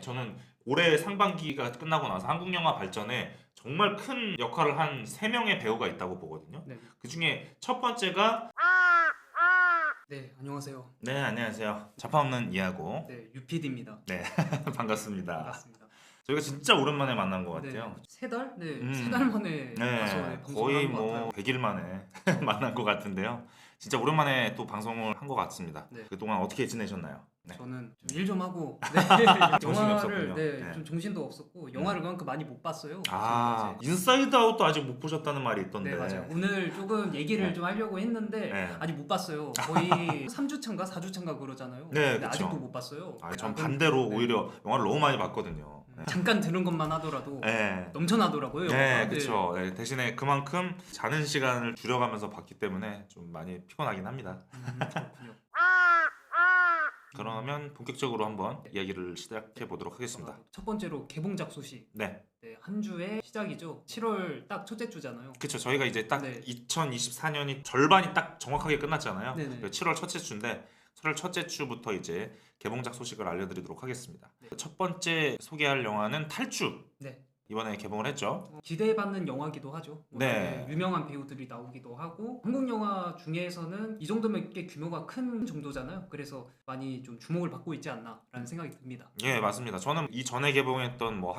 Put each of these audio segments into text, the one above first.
저는 올해 상반기가 끝나고 나서 한국 영화 발전에 정말 큰 역할을 한 3명의 배우가 있다고 보거든요. 네. 그 중에 첫 번째가 네, 안녕하세요. 네, 안녕하세요. 자파 없는 이하고. 네, 유피디입니다. 네, 반갑습니다. 반갑습니다. 저희가 진짜 오랜만에 만난 것 네, 같아요. 3달? 네, 음. 3달 만에 와서 네, 방송을 거의 하는 것 같아요. 100일 만에 만난 것 같은데요. 진짜 오랜만에 또 방송을 한 것 같습니다. 네. 그동안 어떻게 지내셨나요? 네. 저는 일 좀 하고 네, 정신이 영화를 없었군요. 네, 네. 좀 정신도 없었고 영화를 그만큼 많이 못 봤어요. 아, 지금까지. 인사이드 아웃도 아직 못 보셨다는 말이 있던데. 네, 맞아요. 오늘 조금 얘기를 네. 좀 하려고 했는데 네. 아직 못 봤어요. 거의 3주차인가 4주차인가 그러잖아요. 네, 근데 그쵸. 아직도 못 봤어요. 아, 전 그럼, 반대로 네. 오히려 영화를 너무 많이 봤거든요. 네. 잠깐 들은 것만 하더라도 네. 넘쳐나더라고요. 네, 영화가. 그렇죠. 네, 대신에 그만큼 자는 시간을 줄여가면서 봤기 때문에 좀 많이 피곤하긴 합니다. 그렇군요. 그러면 본격적으로 한번 이야기를 시작해 보도록 하겠습니다. 첫 번째로 개봉작 소식. 네, 네, 한 주의 시작이죠. 7월 딱 첫째 주잖아요. 그렇죠. 저희가 이제 딱 네. 2024년이 절반이 딱 정확하게 끝났잖아요. 네네. 7월 첫째 주인데 7월 첫째 주부터 이제 개봉작 소식을 알려드리도록 하겠습니다. 네. 첫 번째 소개할 영화는 탈주. 네. 이번에 개봉을 했죠. 기대받는 영화기도 하죠. 네. 유명한 배우들이 나오기도 하고 한국 영화 중에서는 이 정도면 꽤 규모가 큰 정도잖아요. 그래서 많이 좀 주목을 받고 있지 않나라는 생각이 듭니다. 예, 맞습니다. 저는 이 전에 개봉했던 뭐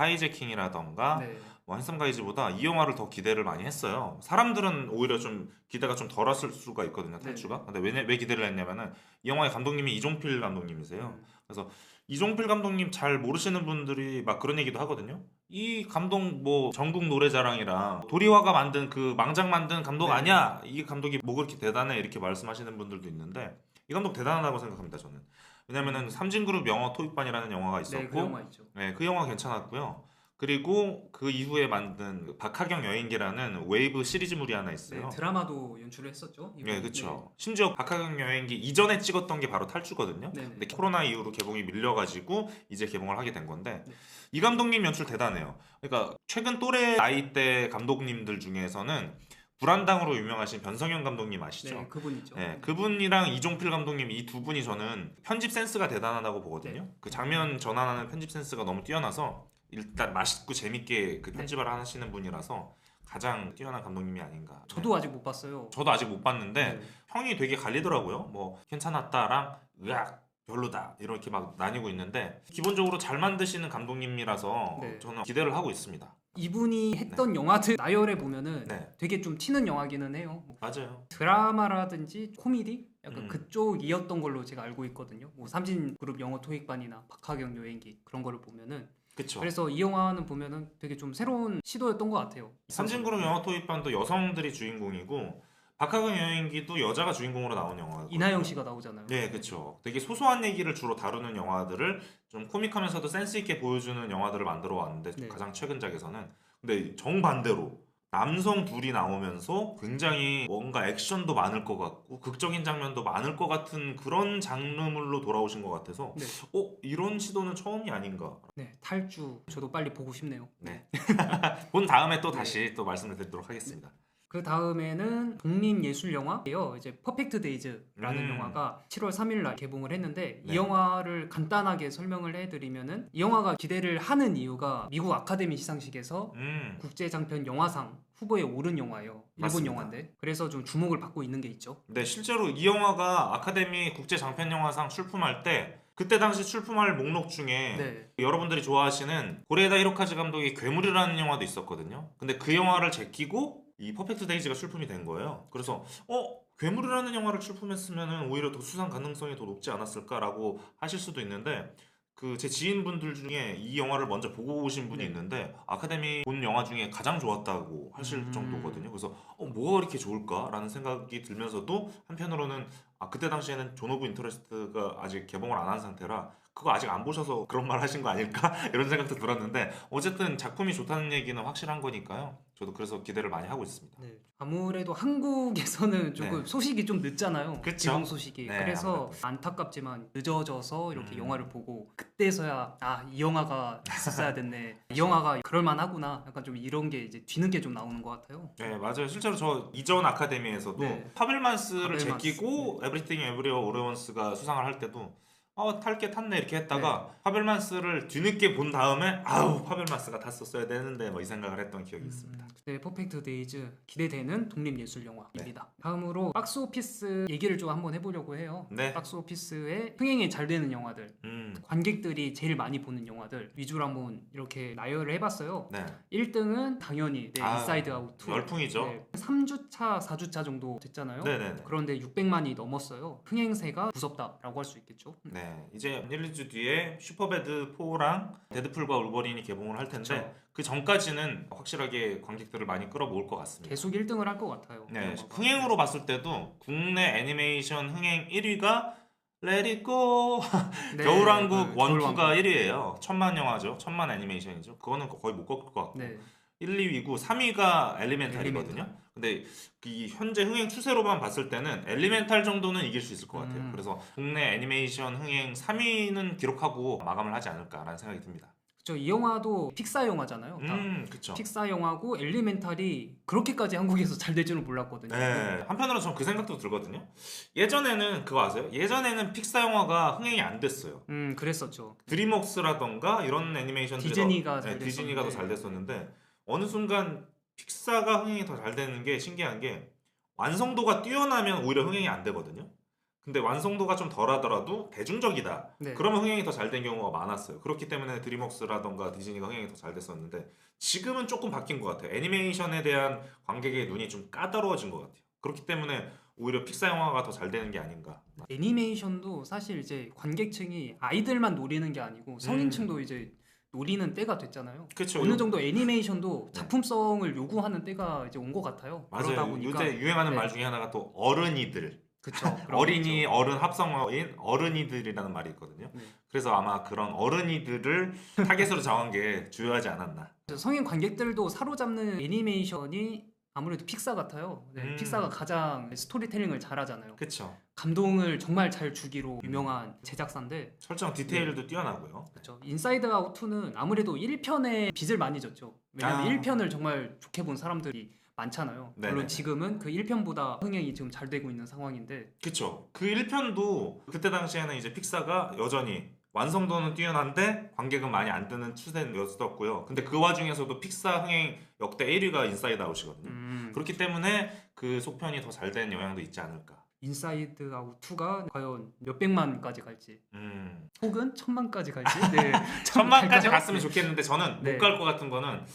하이제킹이라던가 네. 뭐 핸섬 가이즈보다 이 영화를 더 기대를 많이 했어요. 사람들은 오히려 좀 기대가 좀 덜했을 수가 있거든요, 탈주가. 근데 왜 기대를 했냐면은 이 영화의 감독님이 이종필 감독님이세요. 그래서 이종필 감독님 잘 모르시는 분들이 막 그런 얘기도 하거든요. 이 감독 뭐 전국 노래자랑이랑 도리화가 만든 그 망작 만든 감독 네. 아니야? 이 감독이 뭐 그렇게 대단해? 이렇게 말씀하시는 분들도 있는데 이 감독 대단하다고 생각합니다, 저는. 왜냐면은 삼진그룹 영어 토익반이라는 영화가 네, 그 있었고 영화 있죠. 네, 그 영화 괜찮았고요. 그리고 그 이후에 만든 그 박하경 여행기라는 웨이브 시리즈물이 하나 네, 있어요. 드라마도 연출을 했었죠. 이번에. 네, 그렇죠. 심지어 박하경 여행기 이전에 찍었던 게 바로 탈주거든요. 네. 근데 코로나 이후로 개봉이 밀려가지고 이제 개봉을 하게 된 건데 네. 이 감독님 연출 대단해요. 그러니까 최근 또래 나이대 감독님들 중에서는 불안당으로 유명하신 변성현 감독님 아시죠? 네, 그분이죠. 네, 그분이랑 이종필 감독님 이 두 분이 저는 편집 센스가 대단하다고 보거든요. 네. 그 장면 전환하는 편집 센스가 너무 뛰어나서 일단 맛있고 재밌게 그 편집을 하시는 분이라서 가장 뛰어난 감독님이 아닌가. 저도 아직 못 봤어요. 저도 아직 못 봤는데 네. 평이 되게 갈리더라고요. 뭐 괜찮았다랑 으악 별로다 이렇게 막 나뉘고 있는데 기본적으로 잘 만드시는 감독님이라서 네. 저는 기대를 하고 있습니다. 이분이 했던 영화들 나열해 보면은 네, 되게 좀 튀는 영화기는 해요. 맞아요. 드라마라든지 코미디 약간 음. 그쪽이었던 걸로 제가 알고 있거든요. 뭐 삼진그룹 영어 토익반이나 박하경 여행기 그런 거를 보면은 그쵸. 그래서 이 영화는 보면은 되게 좀 새로운 시도였던 것 같아요. 삼진그룹 영화 토익반도 여성들이 주인공이고 박하경 여행기도 여자가 주인공으로 나온 영화거든요. 이나영 씨가 나오잖아요. 네, 그렇죠. 되게 소소한 얘기를 주로 다루는 영화들을 좀 코믹하면서도 센스 있게 보여주는 영화들을 만들어 왔는데 네. 가장 최근작에서는 근데 정반대로 남성 둘이 나오면서 굉장히 뭔가 액션도 많을 것 같고 극적인 장면도 많을 것 같은 그런 장르물로 돌아오신 것 같아서 네. 이런 시도는 처음이 아닌가. 네, 탈주 저도 빨리 보고 싶네요. 네. 본 다음에 또 네. 다시 또 말씀을 드리도록 하겠습니다. 그 다음에는 독립 예술 영화예요. 이제 퍼펙트 데이즈라는 음. 영화가 7월 3일 날 개봉을 했는데 네. 이 영화를 간단하게 설명을 해드리면은 이 영화가 기대를 하는 이유가 미국 아카데미 시상식에서 국제 장편 영화상 후보에 오른 영화예요. 일본 맞습니다. 영화인데 그래서 좀 주목을 받고 있는 게 있죠. 네, 실제로 이 영화가 아카데미 국제 장편영화상 출품할 때 그때 당시 출품할 목록 중에 네. 여러분들이 좋아하시는 고레에다 히로카즈 감독의 괴물이라는 영화도 있었거든요. 근데 그 영화를 제끼고 이 퍼펙트 데이즈가 출품이 된 거예요. 그래서 괴물이라는 영화를 출품했으면 오히려 더 수상 가능성이 더 높지 않았을까라고 하실 수도 있는데 그 제 지인분들 중에 이 영화를 먼저 보고 오신 분이 네. 있는데 아카데미 본 영화 중에 가장 좋았다고 하실 정도거든요. 그래서 뭐가 그렇게 좋을까라는 생각이 들면서도 한편으로는 그때 당시에는 존 오브 인터레스트가 아직 개봉을 안 한 상태라 그거 아직 안 보셔서 그런 말 하신 거 아닐까 이런 생각도 들었는데 어쨌든 작품이 좋다는 얘기는 확실한 거니까요. 저도 그래서 기대를 많이 하고 있습니다. 네. 아무래도 한국에서는 조금 네. 소식이 좀 늦잖아요. 그쵸? 개봉 소식이. 네, 그래서 아무래도. 안타깝지만 늦어져서 이렇게 음. 영화를 보고 그때서야 이 영화가 있었어야 됐네. 이 영화가 그럴만하구나. 약간 좀 이런 게 이제 뒤늦게 좀 나오는 것 같아요. 네, 맞아요. 실제로 저 이전 아카데미에서도 네. 파벨만스를 파벨만스. 제끼고 에브리띵 에브리어 오레원스가 수상을 할 때도 탈게 탔네 이렇게 했다가 파벨마스를 뒤늦게 본 다음에 아우 파벨마스가 탔었어야 되는데 뭐 이 생각을 했던 기억이 있습니다. 네, 퍼펙트 데이즈 기대되는 독립예술 영화입니다. 다음으로 박스오피스 얘기를 좀 한번 해보려고 해요. 네. 박스오피스에 흥행이 잘 되는 영화들, 관객들이 제일 많이 보는 영화들 위주로 한번 이렇게 나열을 해봤어요. 네. 1등은 당연히 인사이드 아웃 2. 열풍이죠. 3주차, 4주차 정도 됐잖아요. 네네. 그런데 600만이 넘었어요. 흥행세가 무섭다라고 할 수 있겠죠. 네, 이제 1, 2주 뒤에 슈퍼배드 4랑 데드풀과 울버린이 개봉을 할 텐데 그쵸. 그 전까지는 확실하게 관객들을 많이 끌어모을 것 같습니다. 계속 1등을 할 것 같아요. 네, 흥행으로 봤을 때도 국내 애니메이션 흥행 1위가 Let It Go 네, 겨울왕국 1, 겨울왕국. 2가 1위예요. 천만 영화죠. 천만 애니메이션이죠. 그거는 거의 못 꺾을 것 같고 네. 1, 2위고 3위가 엘리멘탈이거든요. 근데 이 현재 흥행 추세로만 봤을 때는 엘리멘탈 정도는 이길 수 있을 것 같아요. 그래서 국내 애니메이션 흥행 3위는 기록하고 마감을 하지 않을까라는 생각이 듭니다. 그쵸, 이 영화도 픽사 영화잖아요. 다. 그쵸. 픽사 영화고 엘리멘탈이 그렇게까지 한국에서 잘 될 줄은 몰랐거든요. 네, 한편으로 전 그 생각도 들거든요. 예전에는 그거 아세요? 예전에는 픽사 영화가 흥행이 안 됐어요. 그랬었죠. 드림웍스라던가 이런 애니메이션들이 디즈니가 디즈니가 더 잘 됐었는데 어느 순간 픽사가 흥행이 더 잘 되는 게 신기한 게 완성도가 뛰어나면 오히려 흥행이 안 되거든요. 근데 완성도가 좀 덜하더라도 대중적이다. 네. 그러면 흥행이 더 잘 된 경우가 많았어요. 그렇기 때문에 드림웍스라던가 디즈니가 흥행이 더 잘 됐었는데 지금은 조금 바뀐 것 같아요. 애니메이션에 대한 관객의 눈이 좀 까다로워진 것 같아요. 그렇기 때문에 오히려 픽사 영화가 더 잘 되는 게 아닌가. 애니메이션도 사실 이제 관객층이 아이들만 노리는 게 아니고 성인층도 이제 노리는 때가 됐잖아요. 그렇죠. 어느 정도 애니메이션도 작품성을 요구하는 때가 이제 온 것 같아요. 그러다 맞아요. 보니까 요새 유행하는 네. 말 중에 하나가 또 어른이들. 그쵸. 어린이, 어른 합성어인 어른이들이라는 말이 있거든요. 네. 그래서 아마 그런 어른이들을 타겟으로 정한 게 주요하지 않았나. 성인 관객들도 사로잡는 애니메이션이 아무래도 픽사 같아요. 네, 픽사가 가장 스토리텔링을 잘하잖아요. 그렇죠. 감동을 정말 잘 주기로 유명한 제작사인데 설정 디테일도 뛰어나고요. 그렇죠. 인사이드 아웃 2는 아무래도 1편에 빚을 많이 졌죠. 왜냐면 1편을 정말 좋게 본 사람들이 많잖아요. 물론 네네네. 지금은 그 1편보다 흥행이 지금 잘 되고 있는 상황인데 그렇죠. 그 1편도 그때 당시에는 이제 픽사가 여전히 완성도는 뛰어난데 관객은 많이 안 뜨는 추세였었고요. 근데 그 와중에서도 픽사 흥행 역대 1위가 인사이드 아웃이거든요. 그렇기 때문에 그 속편이 더 잘 된 영향도 있지 않을까. 인사이드 아웃 2가 과연 몇백만까지 갈지 혹은 천만까지 갈지 네. 천만까지 갈까요? 갔으면 좋겠는데 저는 네. 못 갈 것 같은 거는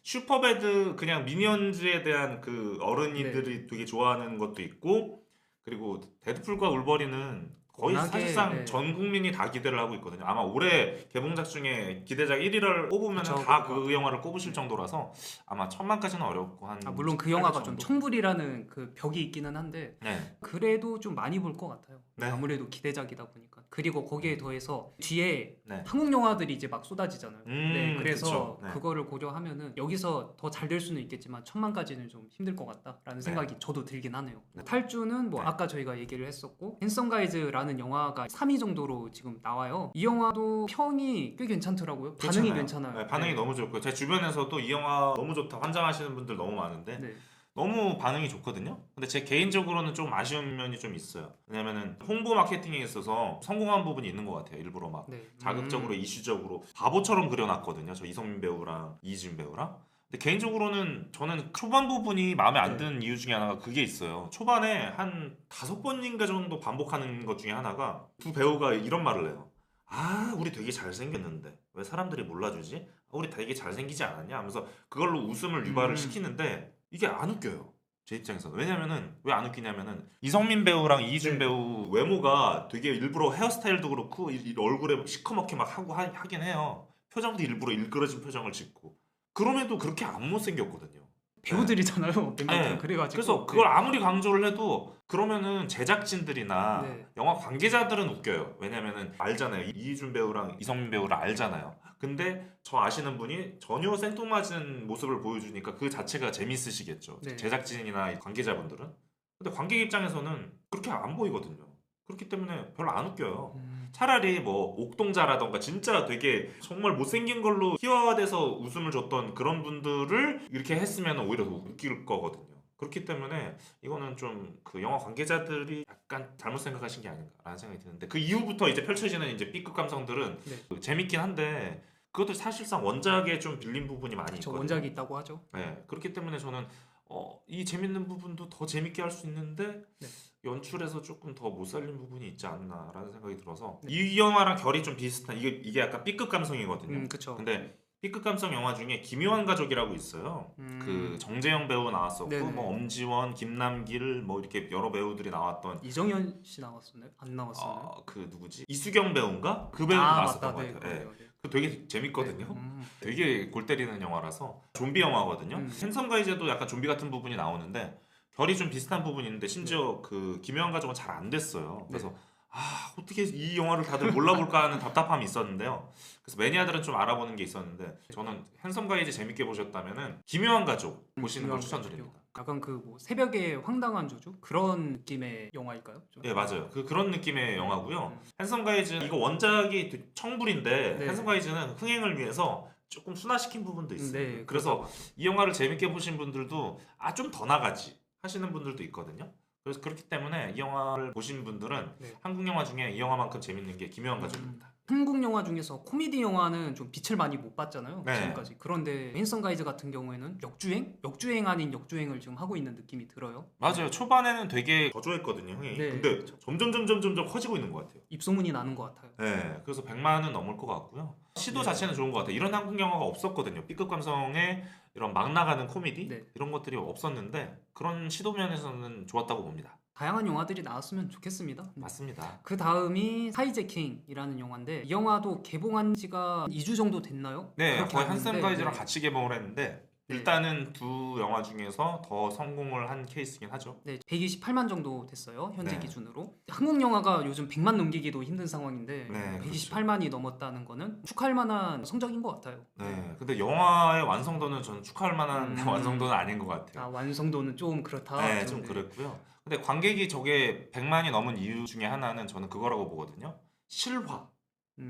슈퍼배드 그냥 미니언즈에 대한 그 어른이들이 되게 좋아하는 것도 있고 그리고 데드풀과 울버린은 거의 워낙에, 사실상 네. 전 국민이 다 기대를 하고 있거든요. 아마 올해 개봉작 중에 기대작 1위를 꼽으면 그쵸, 다 그쵸. 그 영화를 꼽으실 정도라서 아마 천만까지는 어렵고 한 물론 그 영화가 800 좀 정도? 청불이라는 그 벽이 있기는 한데 네. 그래도 좀 많이 볼 것 같아요. 네. 아무래도 기대작이다 보니까 그리고 거기에 더해서 뒤에 네. 한국 영화들이 이제 막 쏟아지잖아요. 네, 그래서 그쵸. 네. 그거를 고려하면은 여기서 더 잘 될 수는 있겠지만 천만까지는 좀 힘들 것 같다라는 생각이 저도 들긴 하네요. 네. 탈주는 뭐 네. 아까 저희가 얘기를 했었고 핸섬 가이즈라는 영화가 3위 정도로 지금 나와요. 이 영화도 평이 꽤 괜찮더라고요. 반응이 괜찮아요. 괜찮아요. 네, 반응이 네. 너무 좋고 제 주변에서도 이 영화 너무 좋다 환장하시는 분들 너무 많은데 네. 너무 반응이 좋거든요. 근데 제 개인적으로는 좀 아쉬운 면이 좀 있어요. 왜냐면은 홍보 마케팅에 있어서 성공한 부분이 있는 것 같아요. 일부러 막 네. 자극적으로 이슈적으로 바보처럼 그려놨거든요. 저 이성민 배우랑 이희진 배우랑. 근데 개인적으로는 저는 초반 부분이 마음에 안 드는 이유 중에 하나가 그게 있어요. 초반에 한 5번인가 정도 반복하는 것 중에 하나가 두 배우가 이런 말을 해요. 우리 되게 잘생겼는데 왜 사람들이 몰라주지? 우리 되게 잘생기지 않았냐? 하면서 그걸로 웃음을 유발을 시키는데 이게 안 웃겨요. 제 입장에서는. 왜냐면은 왜 안 웃기냐면은 이성민 배우랑 이희준 네. 배우 외모가 되게 일부러 헤어스타일도 그렇고 이 얼굴에 시커멓게 막 하고 하긴 해요. 표정도 일부러 일그러진 표정을 짓고 그럼에도 그렇게 안 못생겼거든요. 배우들이잖아요. 멤버들 네. 그래가지고 그래서 그걸 아무리 강조를 해도 그러면은 제작진들이나 네. 영화 관계자들은 웃겨요. 왜냐면은 알잖아요. 이희준 배우랑 이성민 배우를 알잖아요. 근데 저 아시는 분이 전혀 생뚱맞은 모습을 보여주니까 그 자체가 재밌으시겠죠. 네. 제작진이나 관계자분들은. 근데 관객 입장에서는 그렇게 안 보이거든요. 그렇기 때문에 별로 안 웃겨요. 차라리 뭐 옥동자라던가 진짜 되게 정말 못생긴 걸로 희화화돼서 웃음을 줬던 그런 분들을 이렇게 했으면 오히려 더 웃길 거거든요. 그렇기 때문에 이거는 좀 그 영화 관계자들이 약간 잘못 생각하신 게 아닌가라는 생각이 드는데 그 이후부터 이제 펼쳐지는 이제 B급 감성들은 네. 그 재밌긴 한데 그것도 사실상 원작에 좀 빌린 부분이 많이 저 있거든요. 원작이 있다고 하죠. 네, 그렇기 때문에 저는 이 재밌는 부분도 더 재밌게 할 수 있는데 네. 연출에서 조금 더 못 살린 부분이 있지 않나라는 생각이 들어서 네. 이 영화랑 결이 좀 비슷한 이게 약간 B급 감성이거든요. 그쵸. 근데 B급 감성 영화 중에 기묘한 가족이라고 있어요. 그 정재영 배우 나왔었고 네네. 뭐 엄지원, 김남길 뭐 이렇게 여러 배우들이 나왔던 이정현 씨 나왔었나요? 안 나왔었나요? 그 누구지? 이수경 배우인가? 그 배우도 나왔었던 맞다. 것 같아요. 그러네요. 네. 그 되게 재밌거든요. 네. 되게 골 때리는 영화라서 좀비 영화거든요. 핸섬 가이제도 약간 좀비 같은 부분이 나오는데 결이 좀 비슷한 부분이 있는데 심지어 그 김요한 가족은 잘 안 됐어요. 그래서 어떻게 이 영화를 다들 몰라볼까 하는 답답함이 있었는데요. 그래서 매니아들은 좀 알아보는 게 있었는데 저는 핸섬 가이제 재밌게 보셨다면은 김요한 가족 보시는 걸 기묘한 추천드립니다. 가족이요. 약간 그 뭐 새벽의 황당한 저주 그런 느낌의 영화일까요? 좀? 예, 맞아요. 그런 느낌의 영화고요. 음. 핸섬 가이즈 이거 원작이 청불인데 네. 핸섬 가이즈는 흥행을 위해서 조금 순화시킨 부분도 있어요. 네. 그래서 그렇다고 하죠. 이 영화를 재밌게 보신 분들도 좀 더 나가지 하시는 분들도 있거든요. 그래서 그렇기 때문에 이 영화를 보신 분들은 네. 한국 영화 중에 이 영화만큼 재밌는 게 김요한 가족입니다. 한국 영화 중에서 코미디 영화는 좀 빛을 많이 못 봤잖아요. 네. 지금까지. 그런데 핸섬 가이즈 같은 경우에는 역주행 아닌 역주행을 지금 하고 있는 느낌이 들어요. 맞아요. 초반에는 되게 저조했거든요, 흥이. 네. 근데 점점 커지고 있는 것 같아요. 입소문이 나는 것 같아요. 네, 그래서 100만은 넘을 것 같고요. 시도 네. 자체는 좋은 것 같아요. 이런 한국 영화가 없었거든요. B급 감성의 이런 막 나가는 코미디 네. 이런 것들이 없었는데 그런 시도 면에서는 좋았다고 봅니다. 다양한 영화들이 나왔으면 좋겠습니다. 맞습니다. 그 다음이 하이제킹이라는 영화인데 이 영화도 개봉한 지가 2주 정도 됐나요? 네, 그렇게 거의 아는데, 한샘 가이즈랑 네. 같이 개봉을 했는데 네. 일단은 두 영화 중에서 더 성공을 한 케이스긴 하죠. 네, 128만 정도 됐어요. 현재 네. 기준으로. 한국 영화가 요즘 100만 넘기기도 힘든 상황인데 네, 128만이 넘었다는 거는 축하할 만한 성적인 것 같아요. 네, 근데 영화의 완성도는 저는 축하할 만한 음. 완성도는 아닌 것 같아요. 완성도는 좀 그렇다. 네, 좀 그랬고요. 근데 관객이 저게 100만이 넘은 이유 중에 하나는 저는 그거라고 보거든요. 실화.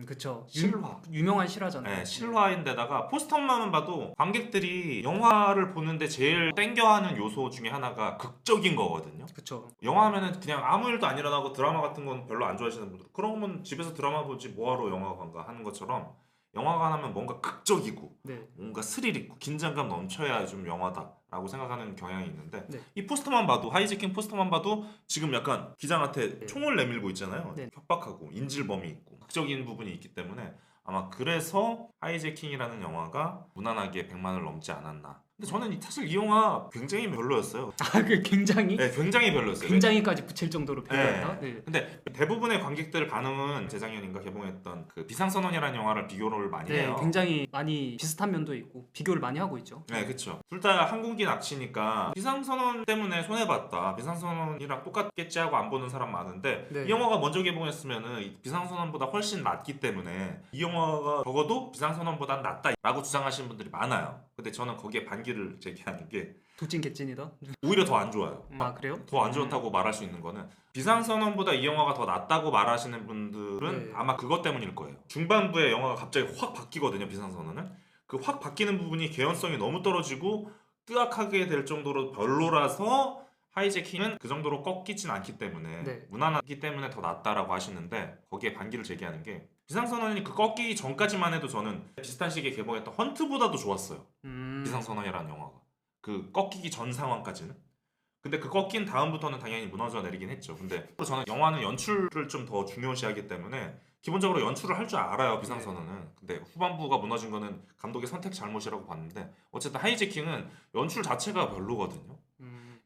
그쵸. 실화. 유명한 실화잖아요. 네, 실화인데다가 포스터만 봐도 관객들이 영화를 보는데 제일 땡겨하는 요소 중에 하나가 극적인 거거든요. 그쵸. 영화 하면은 그냥 아무 일도 안 일어나고 드라마 같은 건 별로 안 좋아하시는 분들 그러면 집에서 드라마 보지 뭐하러 영화관 가 하는 것처럼 영화관 하면 뭔가 극적이고 네. 뭔가 스릴 있고 긴장감 넘쳐야 좀 영화다라고 생각하는 경향이 있는데 네. 이 포스터만 봐도 하이제킹 포스터만 봐도 지금 약간 기장한테 네. 총을 내밀고 있잖아요. 네. 협박하고 인질범이 있고 극적인 부분이 있기 때문에 아마 그래서 하이제킹이라는 영화가 무난하게 100만을 넘지 않았나. 근데 저는 사실 이 영화 굉장히 별로였어요. 그 굉장히 네, 굉장히 별로였어요. 굉장히까지 붙일 정도로 별로였다. 네. 근데 대부분의 관객들 반응은 재작년인가 개봉했던 그 비상선언이라는 영화를 비교를 많이 네, 해요. 굉장히 많이 비슷한 면도 있고 비교를 많이 하고 있죠. 네, 그렇죠. 둘 다 한국인 악취니까 비상선언 때문에 손해봤다. 비상선언이랑 똑같겠지 하고 안 보는 사람 많은데 네. 이 영화가 먼저 개봉했으면은 이 비상선언보다 훨씬 낫기 때문에 이 영화가 적어도 비상선언보다 낫다라고 주장하시는 분들이 많아요. 근데 저는 거기에 반기를 제기하는 게 도찐 개찐이다. 오히려 더 안 좋아요. 그래요? 더 안 좋다고 말할 수 있는 거는 비상선언보다 이 영화가 더 낫다고 말하시는 분들은 네. 아마 그것 때문일 거예요. 중반부에 영화가 갑자기 확 바뀌거든요. 비상선언은 그 확 바뀌는 부분이 개연성이 너무 떨어지고 뜨악하게 될 정도로 별로라서 하이제킹은 그 정도로 꺾이진 않기 때문에 네. 무난하기 때문에 더 낫다라고 하시는데 거기에 반기를 제기하는 게 비상선언이 그 꺾이기 전까지만 해도 저는 비슷한 시기에 개봉했던 헌트보다도 좋았어요. 비상선언이라는 영화가 그 꺾이기 전 상황까지는. 근데 그 꺾인 다음부터는 당연히 무너져 내리긴 했죠. 근데 저는 영화는 연출을 좀 더 중요시하기 때문에 기본적으로 연출을 할 줄 알아요. 비상선언은. 근데 후반부가 무너진 거는 감독의 선택 잘못이라고 봤는데 어쨌든 하이제킹은 연출 자체가 별로거든요.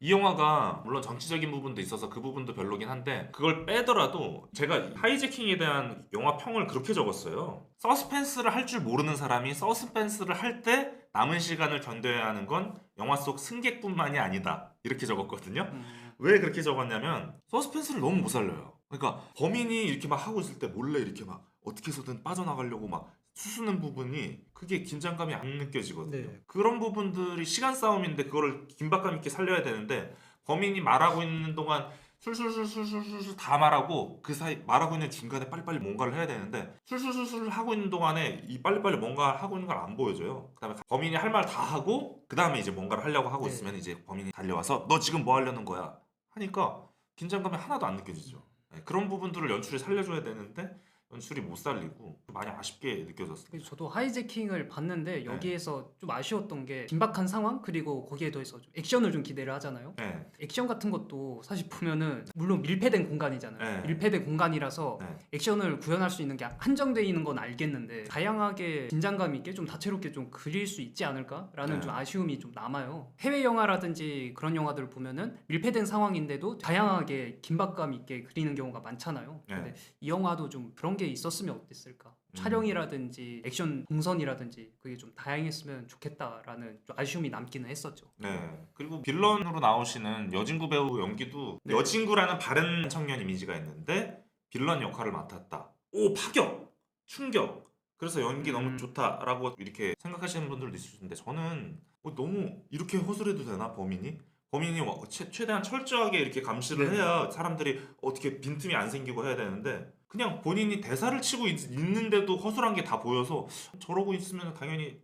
이 영화가 물론 정치적인 부분도 있어서 그 부분도 별로긴 한데 그걸 빼더라도 제가 하이제킹에 대한 영화 평을 그렇게 적었어요. 서스펜스를 할 줄 모르는 사람이 서스펜스를 할 때 남은 시간을 견뎌야 하는 건 영화 속 승객뿐만이 아니다. 이렇게 적었거든요. 왜 그렇게 적었냐면 서스펜스를 너무 못 살려요. 그러니까 범인이 이렇게 막 하고 있을 때 몰래 이렇게 막 어떻게 해서든 빠져나가려고 막 수수는 부분이 그게 긴장감이 안 느껴지거든요. 네. 그런 부분들이 시간 싸움인데 그거를 긴박감 있게 살려야 되는데 범인이 말하고 있는 동안 술술술술술술 다 말하고 그 사이 말하고 있는 중간에 빨리빨리 뭔가를 해야 되는데 술술술술 하고 있는 동안에 이 빨리빨리 뭔가 하고 있는 걸 안 보여줘요. 그다음에 범인이 할 말 다 하고 그다음에 이제 뭔가를 하려고 하고 네. 있으면 이제 범인이 달려와서 너 지금 뭐 하려는 거야 하니까 긴장감이 하나도 안 느껴지죠. 네, 그런 부분들을 연출이 살려줘야 되는데 연출이 못 살리고 많이 아쉽게 느껴졌어요. 그래서 저도 하이제킹을 봤는데 네. 여기에서 좀 아쉬웠던 게 긴박한 상황 그리고 거기에 더해서 좀 액션을 좀 기대를 하잖아요. 네. 액션 같은 것도 사실 보면은 물론 밀폐된 공간이잖아요. 네. 밀폐된 공간이라서 네. 액션을 구현할 수 있는 게 한정돼 있는 건 알겠는데 다양하게 긴장감 있게 좀 다채롭게 좀 그릴 수 있지 않을까라는 네. 좀 아쉬움이 좀 남아요. 해외 영화라든지 그런 영화들을 보면은 밀폐된 상황인데도 다양하게 긴박감 있게 그리는 경우가 많잖아요. 네. 근데 이 영화도 좀 그런 게 있었으면 어땠을까? 촬영이라든지 액션 동선이라든지 그게 좀 다양했으면 좋겠다라는 좀 아쉬움이 남기는 했었죠. 네. 그리고 빌런으로 나오시는 여진구 배우 연기도 네. 여진구라는 바른 청년 이미지가 있는데 빌런 역할을 맡았다. 오, 파격! 충격! 그래서 연기 너무 좋다라고 이렇게 생각하시는 분들도 있을 텐데 저는 너무 이렇게 허술해도 되나 범인이? 범인이 최대한 철저하게 이렇게 감시를 네. 해야 사람들이 어떻게 빈틈이 안 생기고 해야 되는데 그냥 본인이 대사를 치고 있는데도 허술한 게 다 보여서 저러고 있으면 당연히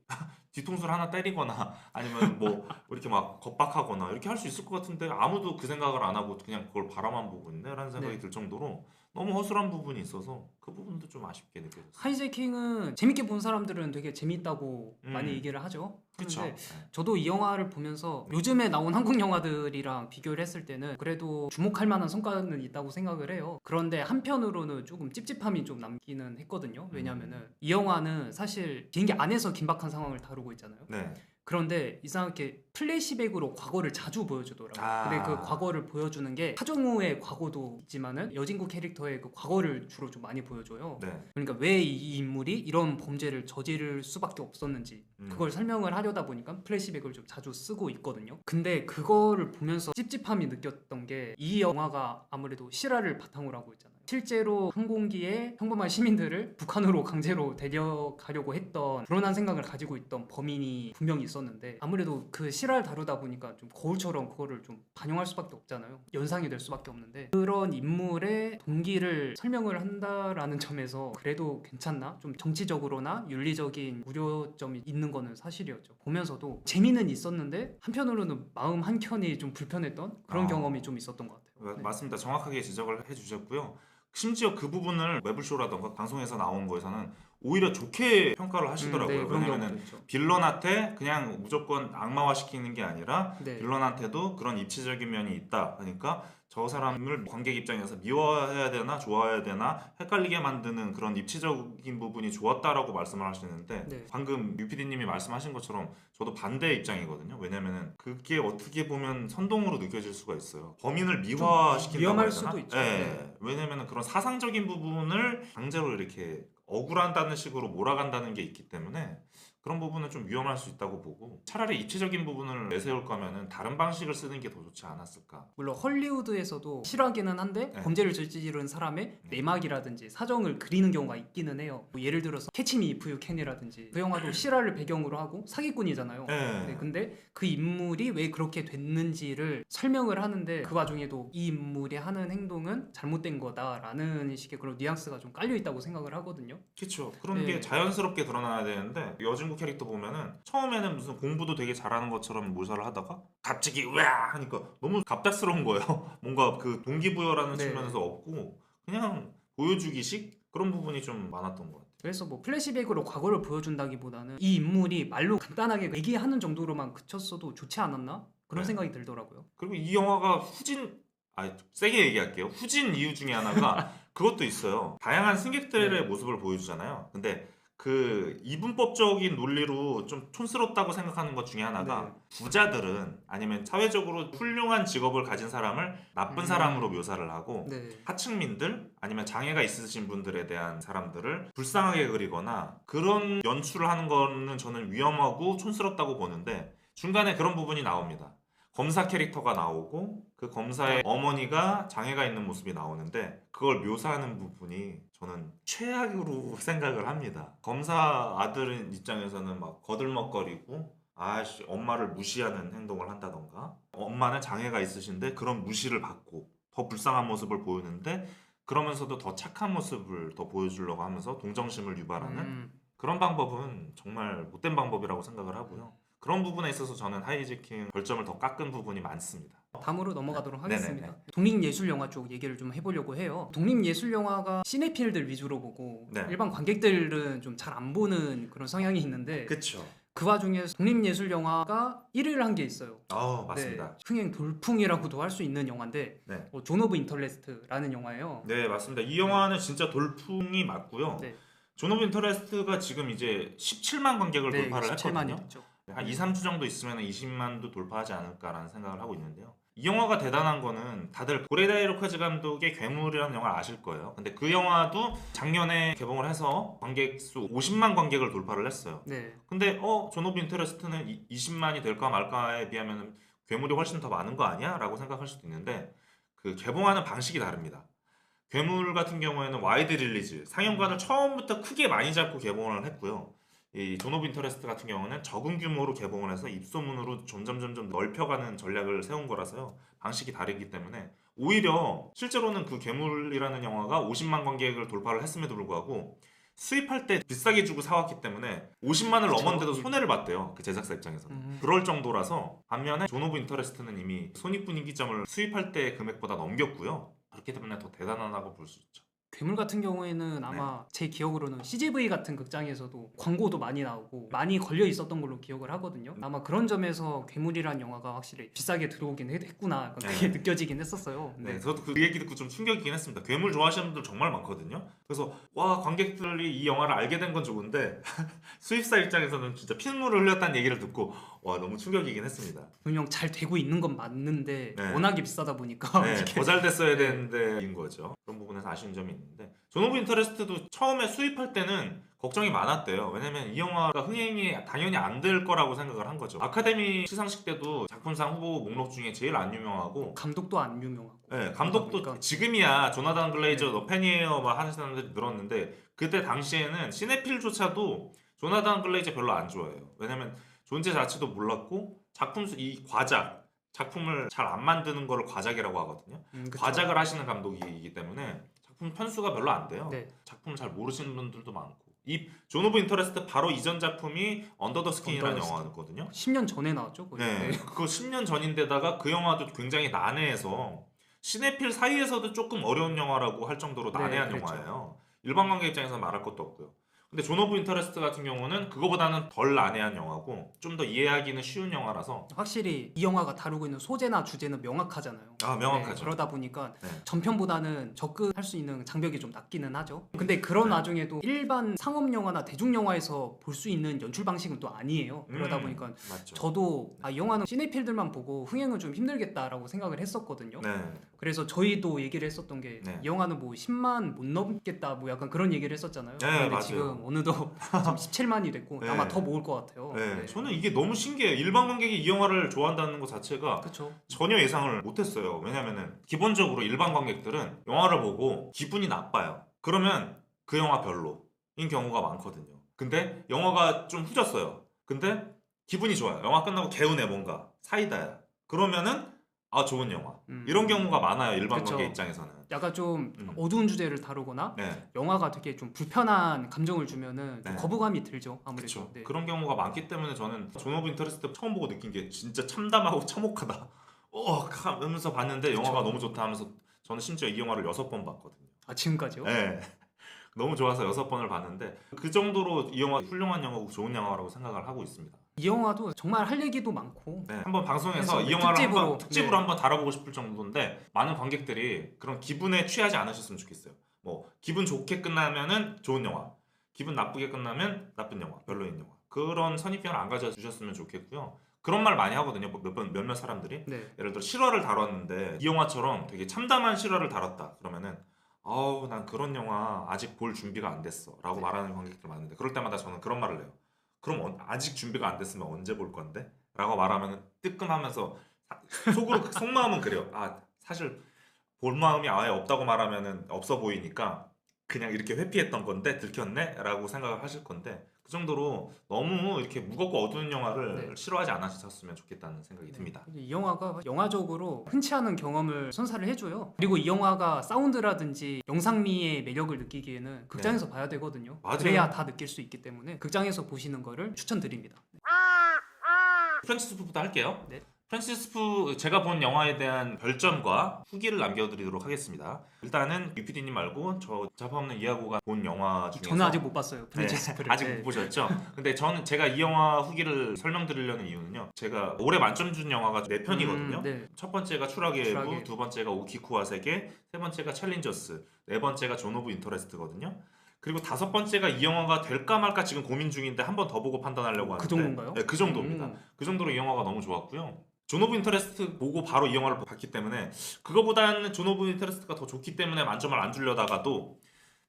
뒤통수를 하나 때리거나 아니면 뭐 이렇게 막 겁박하거나 이렇게 할 수 있을 것 같은데 아무도 그 생각을 안 하고 그냥 그걸 바라만 보고 있네라는 생각이 네. 들 정도로 너무 허술한 부분이 있어서 그 부분도 좀 아쉽게 느껴졌어요. 하이제킹은 재밌게 본 사람들은 되게 재밌다고 많이 음. 얘기를 하죠. 그쵸? 그런데 네. 저도 이 영화를 보면서 요즘에 나온 한국 영화들이랑 비교를 했을 때는 그래도 주목할 만한 성과는 있다고 생각을 해요. 그런데 한편으로는 조금 찝찝함이 좀 남기는 했거든요. 왜냐면은 이 영화는 사실 비행기 안에서 긴박한 상황을 다루고 있잖아요. 네. 그런데 이상하게 플래시백으로 과거를 자주 보여주더라고요. 아. 근데 그 과거를 보여주는 게 하정우의 과거도 있지만은 여진구 캐릭터의 그 과거를 주로 좀 많이 보여줘요. 네. 그러니까 왜 이 인물이 이런 범죄를 저지를 수밖에 없었는지 그걸 설명을 하려다 보니까 플래시백을 좀 자주 쓰고 있거든요. 근데 그거를 보면서 찝찝함이 느꼈던 게 이 영화가 아무래도 실화를 바탕으로 하고 있잖아요. 실제로 항공기에 평범한 시민들을 북한으로 강제로 데려가려고 했던 불온한 생각을 가지고 있던 범인이 분명히 있었는데 아무래도 그 실화를 다루다 보니까 좀 거울처럼 그거를 좀 반영할 수밖에 없잖아요. 연상이 될 수밖에 없는데 그런 인물의 동기를 설명을 한다라는 점에서 그래도 괜찮나? 좀 정치적으로나 윤리적인 우려점이 있는 거는 사실이었죠. 보면서도 재미는 있었는데 한편으로는 마음 한켠이 좀 불편했던 그런 경험이 좀 있었던 것 같아요. 네. 맞습니다. 정확하게 지적을 해주셨고요. 심지어 그 부분을 매블쇼라던가 방송에서 나온 거에서는 오히려 좋게 평가를 하시더라고요. 네, 그런 경우도 왜냐면은 있죠. 빌런한테 그냥 무조건 악마화 시키는 게 아니라 네. 빌런한테도 그런 입체적인 면이 있다. 그러니까 저 사람을 관객 입장에서 미워해야 되나 좋아해야 되나 헷갈리게 만드는 그런 입체적인 부분이 좋았다라고 말씀을 하시는데 네. 방금 유피디님이 말씀하신 것처럼 저도 반대 입장이거든요. 왜냐면은 그게 어떻게 보면 선동으로 느껴질 수가 있어요. 범인을 미화시킨다고 위험할 해야 되나? 수도 있죠. 네. 네. 왜냐면은 그런 사상적인 부분을 강제로 이렇게 억울한다는 식으로 몰아간다는 게 있기 때문에 그런 부분은 좀 위험할 수 있다고 보고 차라리 입체적인 부분을 내세울 거면은 다른 방식을 쓰는 게 더 좋지 않았을까. 물론 헐리우드에서도 실화기는 한데 네. 범죄를 저지른 사람의 내막이라든지 사정을 그리는 경우가 있기는 해요. 뭐 예를 들어서 캐치 미 이프 유 캔이라든지 그 영화도 실화를 배경으로 하고 사기꾼이잖아요. 네. 네, 근데 그 인물이 왜 그렇게 됐는지를 설명을 하는데 그 와중에도 이 인물이 하는 행동은 잘못된 거다라는 식의 그런 뉘앙스가 좀 깔려 있다고 생각을 하거든요. 그렇죠. 그런 네. 게 자연스럽게 드러나야 되는데 여진구 캐릭터 보면은 처음에는 무슨 공부도 되게 잘하는 것처럼 묘사를 하다가 갑자기 으아 하니까 너무 갑작스러운 거예요. 뭔가 그 동기부여라는 네. 측면에서 없고 그냥 보여주기식 그런 부분이 좀 많았던 것 같아요. 그래서 뭐 플래시백으로 과거를 보여준다기보다는 이 인물이 말로 간단하게 얘기하는 정도로만 그쳤어도 좋지 않았나? 그런 네. 생각이 들더라고요. 그리고 이 영화가 세게 얘기할게요. 후진 이유 중에 하나가 그것도 있어요. 다양한 승객들의 네. 모습을 보여주잖아요. 근데 그 이분법적인 논리로 좀 촌스럽다고 생각하는 것 중에 하나가 부자들은 아니면 사회적으로 훌륭한 직업을 가진 사람을 나쁜 사람으로 묘사를 하고 네. 하층민들 아니면 장애가 있으신 분들에 대한 사람들을 불쌍하게 그리거나 그런 연출을 하는 거는 저는 위험하고 촌스럽다고 보는데 중간에 그런 부분이 나옵니다. 검사 캐릭터가 나오고 그 검사의 어머니가 장애가 있는 모습이 나오는데 그걸 묘사하는 부분이 저는 최악으로 생각을 합니다. 검사 아들 입장에서는 막 거들먹거리고 엄마를 무시하는 행동을 한다던가 엄마는 장애가 있으신데 그런 무시를 받고 더 불쌍한 모습을 보이는데 그러면서도 더 착한 모습을 더 보여주려고 하면서 동정심을 유발하는 그런 방법은 정말 못된 방법이라고 생각을 하고요. 그런 부분에 있어서 저는 하이지킹 별점을 더 깎은 부분이 많습니다. 다음으로 넘어가도록 하겠습니다. 네네네. 독립예술영화 쪽 얘기를 좀 해보려고 해요. 독립예술영화가 시네필들 위주로 보고 네. 일반 관객들은 좀 잘 안 보는 그런 성향이 있는데 그쵸. 그 와중에 독립예술영화가 1위를 한 게 있어요. 맞습니다. 네, 흥행 돌풍이라고도 할 수 있는 영화인데 네. 존 오브 인터레스트라는 영화예요. 네, 맞습니다. 이 영화는 진짜 돌풍이 맞고요. 네. 존 오브 인터레스트가 지금 이제 17만 관객을 네, 돌파를 17만이 했거든요. 됐죠. 한 2, 3주 정도 있으면 20만도 돌파하지 않을까라는 생각을 하고 있는데요. 이 영화가 대단한 거는 다들 고레다이 로카즈 감독의 괴물이라는 영화를 아실 거예요. 근데 그 영화도 작년에 개봉을 해서 관객 수 50만 관객을 돌파를 했어요. 네. 근데 존 오브 인터레스트는 20만이 될까 말까에 비하면 괴물이 훨씬 더 많은 거 아니야? 라고 생각할 수도 있는데 그 개봉하는 방식이 다릅니다. 괴물 같은 경우에는 와이드 릴리즈, 상영관을 처음부터 크게 많이 잡고 개봉을 했고요. 이 존 오브 인터레스트 같은 경우는 적은 규모로 개봉을 해서 입소문으로 점점 넓혀가는 전략을 세운 거라서요. 방식이 다르기 때문에 오히려 실제로는 그 괴물이라는 영화가 50만 관객을 돌파를 했음에도 불구하고 수입할 때 비싸게 주고 사왔기 때문에 50만을 그쵸. 넘었는데도 손해를 봤대요. 그 제작사 입장에서는. 그럴 정도라서 반면에 존 오브 인터레스트는 이미 손익분기점을 수입할 때 금액보다 넘겼고요. 그렇기 때문에 더 대단하다고 볼 수 있죠. 괴물 같은 경우에는 아마 제 기억으로는 CGV 같은 극장에서도 광고도 많이 나오고 많이 걸려 있었던 걸로 기억을 하거든요. 아마 그런 점에서 괴물이란 영화가 확실히 비싸게 들어오긴 했구나 그게 느껴지긴 했었어요. 네, 저도 그 얘기 듣고 좀 충격이긴 했습니다. 괴물 좋아하시는 분들 정말 많거든요. 그래서 와, 관객들이 이 영화를 알게 된 건 좋은데 수입사 입장에서는 진짜 피눈물을 흘렸다는 얘기를 듣고 와, 너무 충격이긴 했습니다. 분명 잘 되고 있는 건 맞는데 네. 워낙에 비싸다 보니까 네, 이렇게 더 잘 됐어야 되는데 인 거죠. 그런 부분에서 아쉬운 점이 있는데 존 오브 인터레스트도 처음에 수입할 때는 걱정이 많았대요. 왜냐면 이 영화가 흥행이 당연히 안 될 거라고 생각을 한 거죠. 아카데미 시상식 때도 작품상 후보 목록 중에 제일 안 유명하고 감독도 안 유명하고 네, 감독도 그러다 보니까. 지금이야 조나단 글레이저 네. 너 팬이에요 막 하는 사람들이 늘었는데 그때 당시에는 시네필조차도 조나단 글레이저 별로 안 좋아해요. 왜냐면 존재 자체도 몰랐고 이 작품을 잘 안 만드는 거를 과작이라고 하거든요. 그쵸. 과작을 하시는 감독이기 때문에 작품 편수가 별로 안 돼요. 네. 작품을 잘 모르시는 분들도 많고 이 존 오브 인터레스트 바로 이전 작품이 언더 더 스킨이라는 언더 더 스킨. 영화거든요. 10년 전에 나왔죠 거의. 네, 그거 10년 전인데다가 그 영화도 굉장히 난해해서 시네필 사이에서도 조금 어려운 영화라고 할 정도로 네, 난해한 그렇죠. 영화예요. 일반 관객 입장에서 말할 것도 없고요. 근데 존 오브 인터레스트 같은 경우는 그거보다는 덜 난해한 영화고 좀 더 이해하기는 쉬운 영화라서 확실히 이 영화가 다루고 있는 소재나 주제는 명확하잖아요. 명확하죠. 네, 그러다 보니까 네. 전편보다는 접근할 수 있는 장벽이 좀 낮기는 하죠. 근데 그런 와중에도 일반 상업 영화나 대중 영화에서 볼 수 있는 연출 방식은 또 아니에요. 그러다 보니까 맞죠. 저도 이 영화는 시네필들만 보고 흥행은 좀 힘들겠다라고 생각을 했었거든요. 네. 그래서 저희도 얘기를 했었던 게 이 영화는 뭐 10만 못 넘겠다 뭐 약간 그런 얘기를 했었잖아요. 네, 근데 맞아요. 지금 어느덧 지금 17만이 됐고 네. 아마 더 모을 것 같아요. 네. 저는 이게 너무 신기해요. 일반 관객이 이 영화를 좋아한다는 것 자체가 그렇죠. 전혀 예상을 못했어요. 왜냐면은 기본적으로 일반 관객들은 영화를 보고 기분이 나빠요. 그러면 그 영화 별로인 경우가 많거든요. 근데 영화가 좀 후졌어요. 근데 기분이 좋아요. 영화 끝나고 개운해 뭔가 사이다야. 그러면은 좋은 영화. 이런 경우가 많아요. 일반 그쵸. 관객 입장에서는. 약간 좀 음. 어두운 주제를 다루거나 네. 영화가 되게 좀 불편한 감정을 주면은 좀 네. 거부감이 들죠. 아무래도. 그렇죠. 네. 그런 경우가 많기 때문에 저는 존 오브 인터레스트 처음 보고 느낀 게 진짜 참담하고 참혹하다. 하면서 봤는데 그쵸. 영화가 너무 좋다 하면서 저는 심지어 이 영화를 6번 봤거든요. 지금까지요? 네. 너무 좋아서 6번을 봤는데 그 정도로 이 영화 훌륭한 영화고 좋은 영화라고 생각을 하고 있습니다. 이 영화도 정말 할 얘기도 많고 네, 한번 방송에서 그래서 이 영화를 특집으로, 특집으로 네. 한번 다뤄보고 싶을 정도인데 많은 관객들이 그런 기분에 취하지 않으셨으면 좋겠어요. 뭐 기분 좋게 끝나면은 좋은 영화, 기분 나쁘게 끝나면 나쁜 영화, 별로인 영화 그런 선입견을 안 가져주셨으면 좋겠고요. 그런 말 많이 하거든요. 몇몇 사람들이 네. 예를 들어 실화를 다뤘는데 이 영화처럼 되게 참담한 실화를 다뤘다 그러면은 난 그런 영화 아직 볼 준비가 안 됐어 라고 말하는 관객들 많은데 그럴 때마다 저는 그런 말을 해요. 그럼 아직 준비가 안 됐으면 언제 볼 건데? 라고 말하면 뜨끔하면서 속으로 속마음은 그래요. 사실 볼 마음이 아예 없다고 말하면은 없어 보이니까 그냥 이렇게 회피했던 건데 들켰네? 라고 생각을 하실 건데 그 정도로 너무 이렇게 무겁고 어두운 영화를 네. 싫어하지 않으셨으면 좋겠다는 생각이 듭니다. 이 영화가 영화적으로 흔치 않은 경험을 선사를 해줘요. 그리고 이 영화가 사운드라든지 영상미의 매력을 느끼기에는 극장에서 봐야 되거든요. 맞아요. 그래야 다 느낄 수 있기 때문에 극장에서 보시는 거를 추천드립니다. 프랜시스 푸부터 할게요. 네. 프랜시스 푸 제가 본 영화에 대한 별점과 후기를 남겨드리도록 하겠습니다. 일단은 유피디님 말고 저 자파 없는 이하고가 본 영화 중에서 저는 아직 못 봤어요. 프랜시스 프를. 아직 못 보셨죠? 근데 저는 제가 이 영화 후기를 설명드리려는 이유는요. 제가 올해 만점 준 영화가 4편이거든요. 네. 첫 번째가 추락의 일부, 추락의 두 번째가 오키쿠와 세계, 세 번째가 챌린저스, 네 번째가 존 오브 인터레스트거든요. 그리고 다섯 번째가 이 영화가 될까 말까 지금 고민 중인데 한 번 더 보고 판단하려고 하는데 그 정도인가요? 네, 그 정도입니다. 그 정도로 이 영화가 너무 좋았고요. 존 오브 인터레스트 보고 바로 이 영화를 봤기 때문에 그거보다는 존 오브 인터레스트가 더 좋기 때문에 만점을 안 주려다가도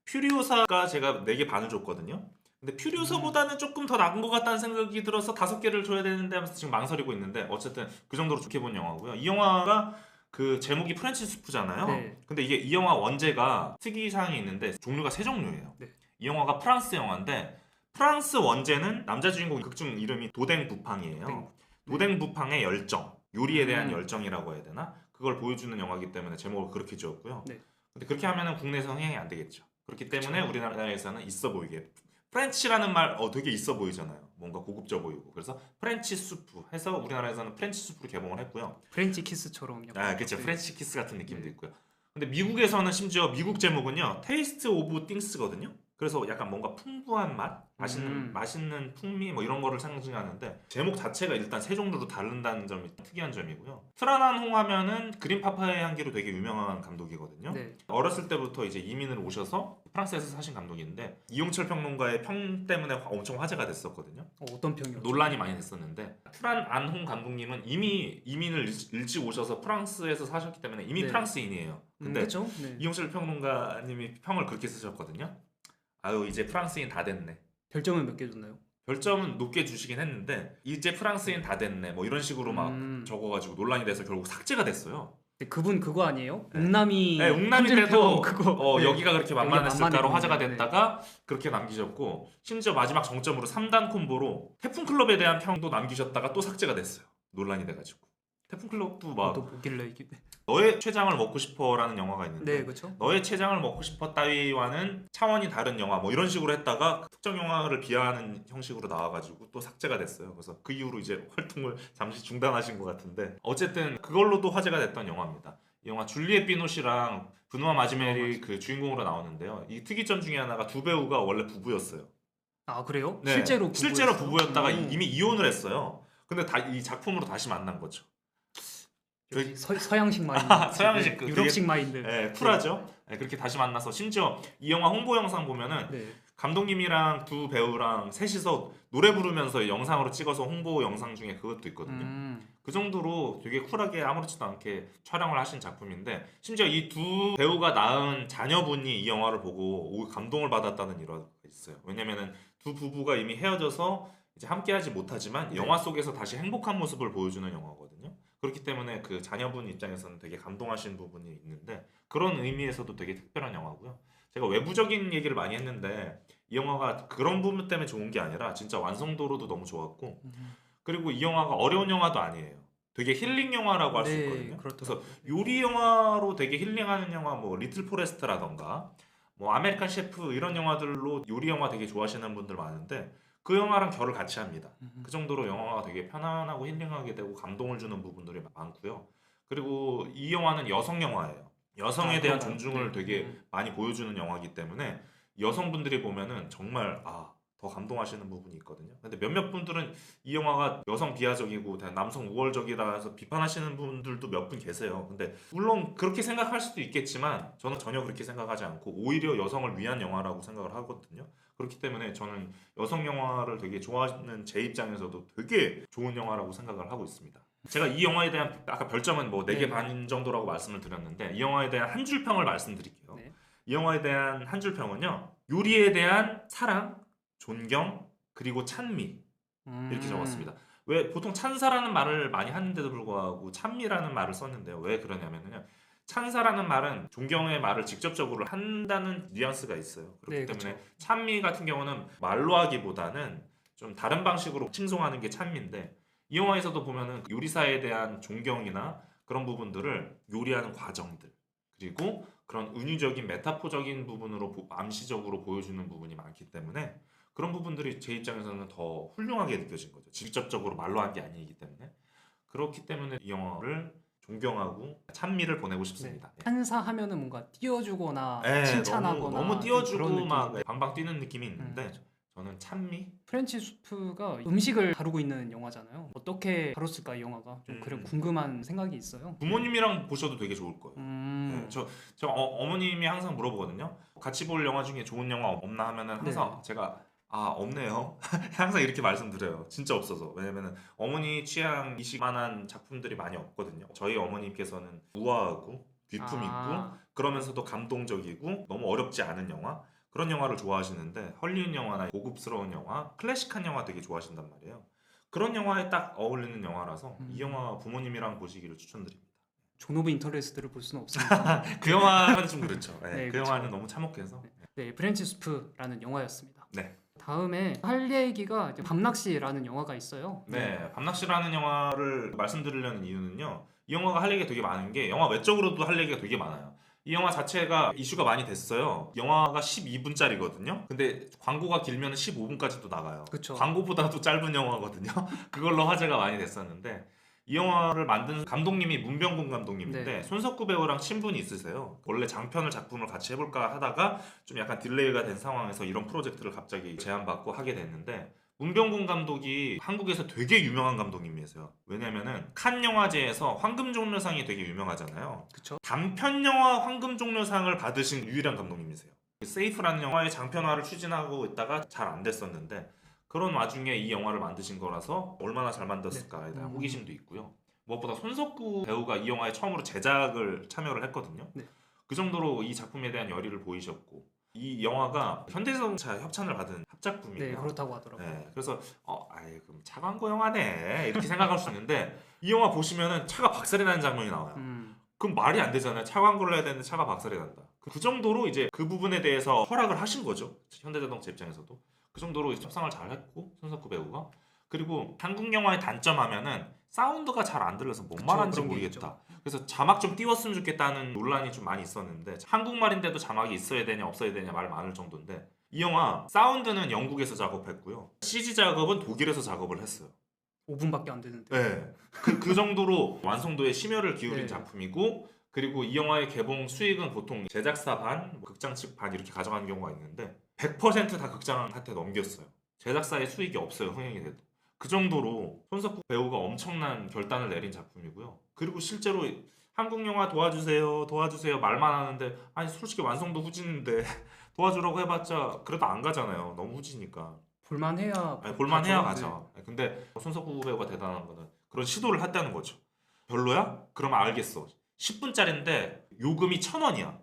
퓨리오사가 제가 4개 반을 줬거든요. 근데 퓨리오사보다는 조금 더 나은 것 같다는 생각이 들어서 5개를 줘야 되는데 하면서 지금 망설이고 있는데 어쨌든 그 정도로 좋게 본 영화고요. 이 영화가 그 제목이 프렌치 스프잖아요. 네. 근데 이게 이 영화 원제가 특이사항이 있는데 종류가 3종류예요. 네. 이 영화가 프랑스 영화인데 프랑스 원제는 남자 주인공 극중 이름이 도댕 부팡이에요. 네. 도댕 부팡의 열정, 요리에 대한 음. 열정이라고 해야 되나? 그걸 보여주는 영화이기 때문에 제목을 그렇게 지었고요. 네. 근데 그렇게 하면은 국내에서 흥행이 안 되겠죠. 그렇기 때문에 그쵸. 우리나라에서는 있어 보이게 프렌치라는 말 되게 있어 보이잖아요. 뭔가 고급져 보이고. 그래서 프렌치 수프 해서 우리나라에서는 프렌치 수프로 개봉을 했고요. 프렌치 키스처럼 약간. 아, 그렇죠. 네. 프렌치 키스 같은 느낌도 네. 있고요. 근데 미국에서는 심지어 미국 제목은요. 테이스트 오브 띵스거든요. 그래서 약간 뭔가 풍부한 맛, 맛있는 풍미 뭐 이런 거를 상징하는데 제목 자체가 일단 3종류로 다른다는 점이 특이한 점이고요. 트라난 홍 하면은 그린 파파의 향기로 되게 유명한 감독이거든요. 네. 어렸을 때부터 이제 이민을 오셔서 프랑스에서 사신 감독인데 이용철 평론가의 평 때문에 엄청 화제가 됐었거든요. 어떤 평이요? 논란이 많이 됐었는데 프란 안홍 감독님은 이미 이민을 일찍 오셔서 프랑스에서 사셨기 때문에 이미 네. 프랑스인이에요. 근데 그렇죠. 네. 이용철 평론가님이 평을 그렇게 쓰셨거든요. 아유 이제 프랑스인 다 됐네. 별점은 몇 개 줬나요? 별점은 높게 주시긴 했는데 이제 프랑스인 다 됐네 뭐 이런 식으로 막 적어가지고 논란이 돼서 결국 삭제가 됐어요. 근데 그분 그거 아니에요? 네. 웅남이 네, 웅남이 한줄평 때도 그거. 네. 여기가 그렇게 만만했을까로 만만해 화제가 보이네. 됐다가 그렇게 남기셨고 심지어 마지막 정점으로 3단 콤보로 태풍클럽에 대한 평도 남기셨다가 또 삭제가 됐어요. 논란이 돼가지고 태풍클럽도 막 또 보길래 이게. 너의 췌장을 먹고 싶어라는 영화가 있는데 네, 그렇죠. 너의 췌장을 먹고 싶어 따위와는 차원이 다른 영화 뭐 이런 식으로 했다가 특정 영화를 비하하는 형식으로 나와가지고 또 삭제가 됐어요. 그래서 그 이후로 이제 활동을 잠시 중단하신 것 같은데 어쨌든 그걸로도 화제가 됐던 영화입니다. 이 영화 줄리엣 비노시랑 브누아 마지멜이 그 주인공으로 나오는데요. 이 특이점 중에 하나가 두 배우가 원래 부부였어요. 아, 그래요? 네, 실제로 부부였다가 오. 이미 이혼을 했어요. 근데 이 작품으로 다시 만난 거죠. 역시 서양식 마인드. 서양식 네, 유럽식 마인드. 네, 쿨하죠. 네, 그렇게 다시 만나서 심지어 이 영화 홍보 영상 보면은 네. 감독님이랑 두 배우랑 셋이서 노래 부르면서 영상으로 찍어서 홍보 영상 중에 그것도 있거든요. 그 정도로 되게 쿨하게 아무렇지도 않게 촬영을 하신 작품인데 심지어 이 두 배우가 낳은 자녀분이 이 영화를 보고 감동을 받았다는 일화가 있어요. 왜냐면은 두 부부가 이미 헤어져서 이제 함께하지 못하지만 네. 영화 속에서 다시 행복한 모습을 보여주는 영화거든요. 그렇기 때문에 그 자녀분 입장에서는 되게 감동하신 부분이 있는데 그런 의미에서도 되게 특별한 영화고요. 제가 외부적인 얘기를 많이 했는데 이 영화가 그런 부분 때문에 좋은 게 아니라 진짜 완성도로도 너무 좋았고 그리고 이 영화가 어려운 영화도 아니에요. 되게 힐링 영화라고 할 수 있거든요. 그래서 요리 영화로 되게 힐링하는 영화 뭐 리틀 포레스트라던가 뭐 아메리칸 셰프 이런 영화들로 요리 영화 되게 좋아하시는 분들 많은데 그 영화랑 결을 같이 합니다. 그 정도로 영화가 되게 편안하고 힐링하게 되고 감동을 주는 부분들이 많고요. 그리고 이 영화는 여성 영화예요. 여성에 대한 존중을 되게 많이 보여주는 영화이기 때문에 여성분들이 보면은 정말 더 감동하시는 부분이 있거든요. 근데 몇몇 분들은 이 영화가 여성 비하적이고 남성 우월적이라 해서 비판하시는 분들도 몇 분 계세요. 근데 물론 그렇게 생각할 수도 있겠지만 저는 전혀 그렇게 생각하지 않고 오히려 여성을 위한 영화라고 생각을 하거든요. 그렇기 때문에 저는 여성 영화를 되게 좋아하는 제 입장에서도 되게 좋은 영화라고 생각을 하고 있습니다. 제가 이 영화에 대한 아까 별점은 뭐 4개 반 정도라고 말씀을 드렸는데 이 영화에 대한 한 줄 평을 말씀드릴게요. 네. 이 영화에 대한 한 줄 평은요. 요리에 대한 사랑, 존경, 그리고 찬미 이렇게 적었습니다. 왜 보통 찬사라는 말을 많이 하는데도 불구하고 찬미라는 말을 썼는데요. 왜 그러냐면요. 찬사라는 말은 존경의 말을 직접적으로 한다는 뉘앙스가 있어요. 그렇기 네, 때문에 그쵸. 찬미 같은 경우는 말로 하기보다는 좀 다른 방식으로 칭송하는 게 찬미인데 이 영화에서도 보면은 요리사에 대한 존경이나 그런 부분들을 요리하는 과정들 그리고 그런 은유적인 메타포적인 부분으로 암시적으로 보여주는 부분이 많기 때문에 그런 부분들이 제 입장에서는 더 훌륭하게 느껴진 거죠. 직접적으로 말로 한 게 아니기 때문에 그렇기 때문에 이 영화를 존경하고 찬미를 보내고 네. 싶습니다. 찬사하면은 뭔가 띄워주거나 네, 칭찬하거나 너무 좀 그런 띄워주고 막 느낌인데 방방 뛰는 느낌이 있는데 그쵸. 저는 찬미? 프렌치 수프가 음식을 다루고 있는 영화잖아요. 어떻게 다뤘을까 이 영화가 좀 그래 음, 궁금한 생각이 있어요. 부모님이랑 보셔도 되게 좋을 거예요. 네, 음, 저 어머님이 항상 물어보거든요. 같이 볼 영화 중에 좋은 영화 없나 하면은 항상 네, 제가 없네요. 항상 이렇게 말씀드려요. 진짜 없어서. 왜냐면은 어머니 취향이실 만한 작품들이 많이 없거든요. 저희 어머님께서는 우아하고 귀품 있고 아, 그러면서도 감동적이고 너무 어렵지 않은 영화 그런 영화를 좋아하시는데 헐리우드 영화나 고급스러운 영화, 클래식한 영화 되게 좋아하신단 말이에요. 그런 영화에 딱 어울리는 영화라서 이 음, 영화 부모님이랑 보시기를 추천드립니다. 존 오브 인터레스트를 볼 수는 없으니까. 그 영화는 좀 그렇죠. 네, 네, 그 영화는 그쵸. 너무 참혹해서. 네, 프렌치 수프라는 영화였습니다. 네. 다음에 할 얘기가 이제 밤낚시라는 영화가 있어요. 네, 밤낚시라는 영화를 말씀드리려는 이유는요. 이 영화가 할 얘기가 되게 많은 게 영화 외적으로도 할 얘기가 되게 많아요. 이 영화 자체가 이슈가 많이 됐어요. 영화가 12분짜리거든요. 근데 광고가 길면 15분까지도 나가요. 그쵸. 광고보다도 짧은 영화거든요. 그걸로 화제가 많이 됐었는데 이 영화를 만든 감독님이 문병군 감독님인데 네. 손석구 배우랑 친분이 있으세요. 원래 장편을 작품을 같이 해볼까 하다가 좀 약간 딜레이가 된 상황에서 이런 프로젝트를 갑자기 제안받고 하게 됐는데 문병군 감독이 한국에서 되게 유명한 감독님이세요. 왜냐면은 칸 영화제에서 황금종려상이 되게 유명하잖아요. 그쵸. 단편 영화 황금종려상을 받으신 유일한 감독님이세요. 세이프라는 영화의 장편화를 추진하고 있다가 잘 안 됐었는데 그런 와중에 이 영화를 만드신 거라서 얼마나 잘 만들었을까에 대한 호기심도 있고요. 무엇보다 손석구 배우가 이 영화에 처음으로 제작을 참여를 했거든요. 네. 그 정도로 이 작품에 대한 열의를 보이셨고 이 영화가 현대자동차 협찬을 받은 네, 합작품이에요. 그렇다고 하더라고요. 네, 그래서 아이 그럼 차광고 영화네 이렇게 생각할 수 있는데 이 영화 보시면은 차가 박살이 나는 장면이 나와요. 음, 그럼 말이 안 되잖아요. 차광고를 해야 되는데 차가 박살이 난다. 그 정도로 이제 그 부분에 대해서 허락을 하신 거죠. 현대자동차 입장에서도 그 정도로 협상을 잘 했고 손석구 배우가 그리고 한국 영화의 단점 하면은 사운드가 잘 안 들려서 뭔 그쵸, 말하는지 그런 게 모르겠다. 그래서 자막 좀 띄웠으면 좋겠다는 논란이 좀 많이 있었는데 한국말인데도 자막이 있어야 되냐 없어야 되냐 말 많을 정도인데 이 영화 사운드는 영국에서 작업했고요. CG 작업은 독일에서 작업을 했어요. 5분밖에 안 되는데. 네. 그 정도로 완성도에 심혈을 기울인 네. 작품이고 그리고 이 영화의 개봉 수익은 보통 제작사 반, 극장 측 반 이렇게 가져가는 경우가 있는데 100%다 극장한테 넘겼어요. 제작사의 수익이 없어요. 흥행이 돼도. 그 정도로 손석구 배우가 엄청난 결단을 내린 작품이고요. 그리고 실제로 한국 영화 도와주세요, 도와주세요 말만 하는데 아니 솔직히 완성도 후진인데 도와주라고 해봤자 그래도 안 가잖아요. 너무 후지니까. 볼만해야 아니, 볼만해야 가죠. 가죠. 근데 손석구 배우가 대단한 거는 그런 시도를 했다는 거죠. 별로야? 그러면 알겠어. 10분짜리인데 요금이 1,000원이야.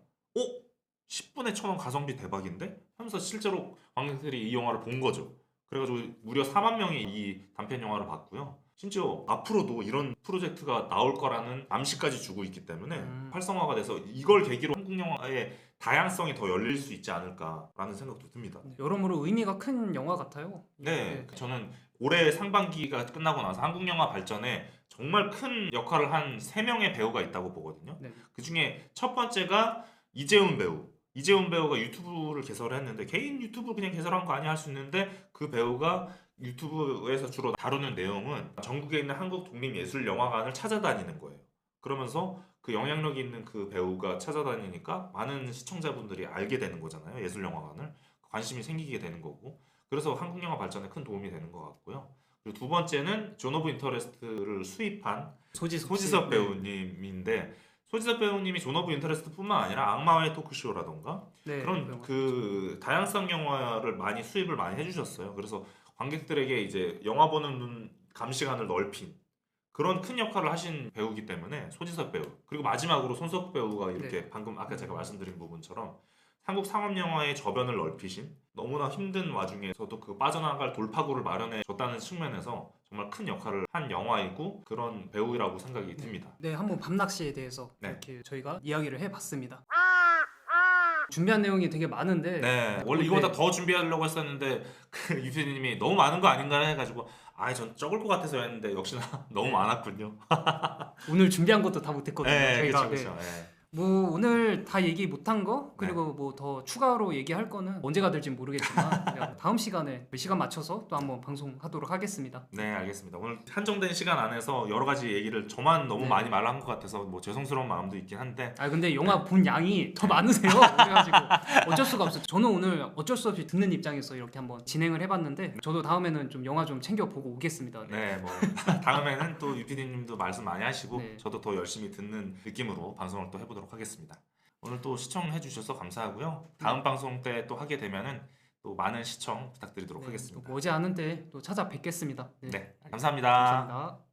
10분에 1,000원 가성비 대박인데? 하면서 실제로 관객들이 이 영화를 본 거죠. 그래가지고 무려 4만 명이 이 단편 영화를 봤고요. 심지어 앞으로도 이런 프로젝트가 나올 거라는 암시까지 주고 있기 때문에 활성화가 돼서 이걸 계기로 한국 영화의 다양성이 더 열릴 수 있지 않을까라는 생각도 듭니다. 네, 여러모로 의미가 큰 영화 같아요. 네, 저는 올해 상반기가 끝나고 나서 한국 영화 발전에 정말 큰 역할을 한 3명의 배우가 있다고 보거든요. 네. 그 중에 첫 번째가 이재훈 배우. 이재훈 배우가 유튜브를 개설했는데 개인 유튜브 그냥 개설한 거 아니야 할 수 있는데 그 배우가 유튜브에서 주로 다루는 내용은 전국에 있는 한국 독립예술영화관을 찾아다니는 거예요. 그러면서 그 영향력 있는 그 배우가 찾아다니니까 많은 시청자분들이 알게 되는 거잖아요. 예술영화관을. 관심이 생기게 되는 거고. 그래서 한국 영화 발전에 큰 도움이 되는 것 같고요. 그리고 두 번째는 존 오브 인터레스트를 수입한 소지섭 네. 배우님인데 소지섭 배우님이 존 오브 인터레스트뿐만 아니라 악마의 토크쇼라던가 네, 그런 영화. 그 다양성 영화를 많이 수입을 많이 해주셨어요. 그래서 관객들에게 이제 영화 보는 눈 감시관을 넓힌 그런 큰 역할을 하신 배우이기 때문에 소지섭 배우 그리고 마지막으로 손석구 배우가 이렇게 네. 방금 아까 제가 말씀드린 부분처럼 한국 상업 영화의 저변을 넓히신 너무나 힘든 와중에서도 그 빠져나갈 돌파구를 마련해 줬다는 측면에서 정말 큰 역할을 한 영화이고 그런 배우라고 생각이 듭니다. 네, 한번 밤낚시에 대해서 네. 이렇게 저희가 이야기를 해봤습니다. 준비한 내용이 되게 많은데 네, 원래 네. 이거보다 더 준비하려고 했었는데 그 유피디님이 너무 많은 거 아닌가 해가지고 전 적을 것 같아서 했는데 역시나 너무 네. 많았군요. 오늘 준비한 것도 다 못했거든요. 네, 저희가. 그렇죠, 네. 그렇죠. 뭐 오늘 다 얘기 못한 거 그리고 뭐 더 추가로 얘기할 거는 언제가 될진 모르겠지만 그냥 다음 시간에 시간 맞춰서 또 한번 방송하도록 하겠습니다. 네, 알겠습니다. 오늘 한정된 시간 안에서 여러 가지 얘기를 저만 너무 네. 많이 말한 것 같아서 뭐 죄송스러운 마음도 있긴 한데 아 근데 영화 본 양이 더 많으세요. 그래가지고 어쩔 수가 없어요. 저는 오늘 어쩔 수 없이 듣는 입장에서 이렇게 한번 진행을 해봤는데 저도 다음에는 좀 영화 좀 챙겨 보고 오겠습니다. 네, 뭐 다음에는 또 유피디님도 말씀 많이 하시고 네. 저도 더 열심히 듣는 느낌으로 방송을 또 해보도록 하겠습니다. 오늘 또 시청해 주셔서 감사하고요. 다음 방송 때 또 하게 되면은 또 많은 시청 부탁드리도록 네, 하겠습니다. 또 머지않은데 또 찾아뵙겠습니다. 네, 감사합니다. 감사합니다.